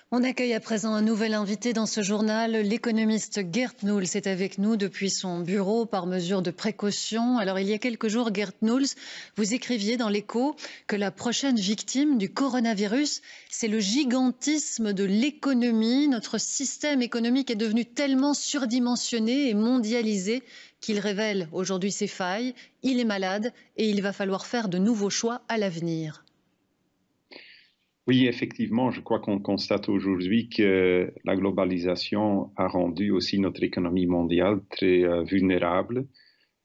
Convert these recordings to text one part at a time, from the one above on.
On accueille à présent un nouvel invité dans ce journal. L'économiste Geert Noels est avec nous depuis son bureau par mesure de précaution. Alors, il y a quelques jours, Geert Noels, vous écriviez dans l'Écho que la prochaine victime du coronavirus, c'est le gigantisme de l'économie. Notre système économique est devenu tellement surdimensionné et mondialisé qu'il révèle aujourd'hui ses failles. Il est malade et il va falloir faire de nouveaux choix à l'avenir. Oui, effectivement, je crois qu'on constate aujourd'hui que la globalisation a rendu aussi notre économie mondiale très vulnérable,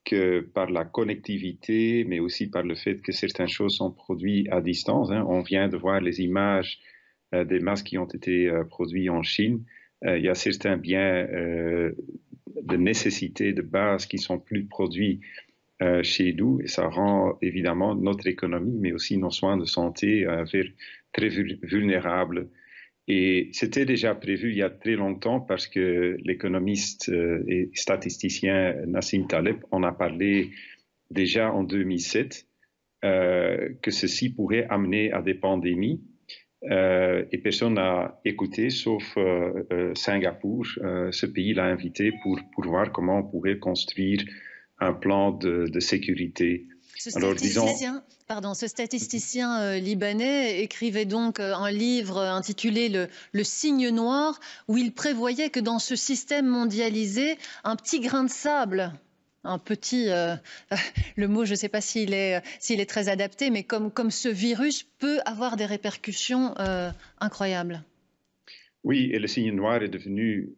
que par la connectivité, mais aussi par le fait que certaines choses sont produites à distance. On vient de voir les images des masques qui ont été produits en Chine. Il y a certains biens de nécessité de base qui sont plus produits chez nous, et ça rend évidemment notre économie, mais aussi nos soins de santé très vulnérables. Et c'était déjà prévu il y a très longtemps parce que l'économiste et statisticien Nassim Taleb en a parlé déjà en 2007, que ceci pourrait amener à des pandémies. Et personne n'a écouté, sauf Singapour. Ce pays l'a invité pour voir comment on pourrait construire un plan de sécurité. Alors, ce statisticien libanais écrivait donc un livre intitulé Le signe noir, où il prévoyait que dans ce système mondialisé, un petit grain de sable, un petit, le mot, je ne sais pas s'il est très adapté, mais comme ce virus peut avoir des répercussions incroyables. Oui, et le signe noir est devenu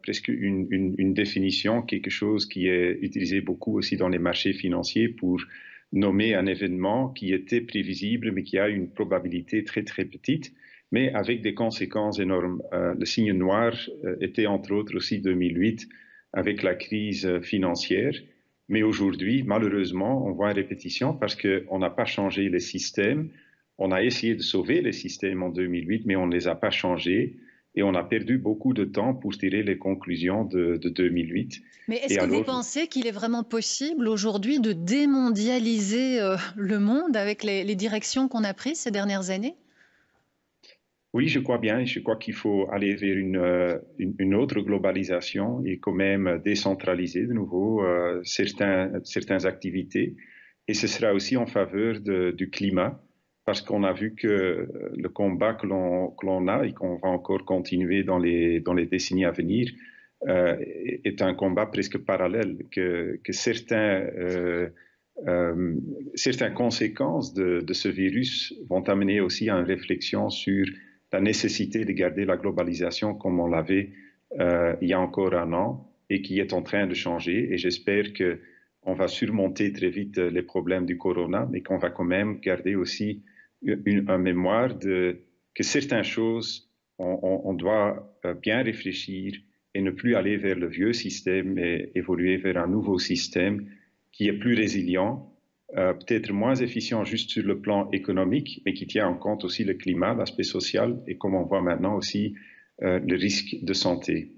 presque une définition, quelque chose qui est utilisé beaucoup aussi dans les marchés financiers pour nommer un événement qui était prévisible, mais qui a une probabilité très très petite, mais avec des conséquences énormes. Le signe noir était entre autres aussi 2008 avec la crise financière, mais aujourd'hui, malheureusement, on voit une répétition parce qu'on n'a pas changé les systèmes. On a essayé de sauver les systèmes en 2008, mais on ne les a pas changés. Et on a perdu beaucoup de temps pour tirer les conclusions de 2008. Mais est-ce que vous pensez qu'il est vraiment possible aujourd'hui de démondialiser le monde avec les directions qu'on a prises ces dernières années? Oui, je crois bien. Je crois qu'il faut aller vers une autre globalisation et quand même décentraliser de nouveau certaines activités. Et ce sera aussi en faveur du climat, parce qu'on a vu que le combat que l'on a et qu'on va encore continuer dans les décennies à venir est un combat presque parallèle, que certaines conséquences de ce virus vont amener aussi à une réflexion sur la nécessité de garder la globalisation comme on l'avait il y a encore un an et qui est en train de changer. Et j'espère qu'on va surmonter très vite les problèmes du corona, mais qu'on va quand même garder aussi une mémoire que certaines choses, on doit bien réfléchir et ne plus aller vers le vieux système et évoluer vers un nouveau système qui est plus résilient, peut-être moins efficient juste sur le plan économique, mais qui tient en compte aussi le climat, l'aspect social et comme on voit maintenant aussi le risque de santé.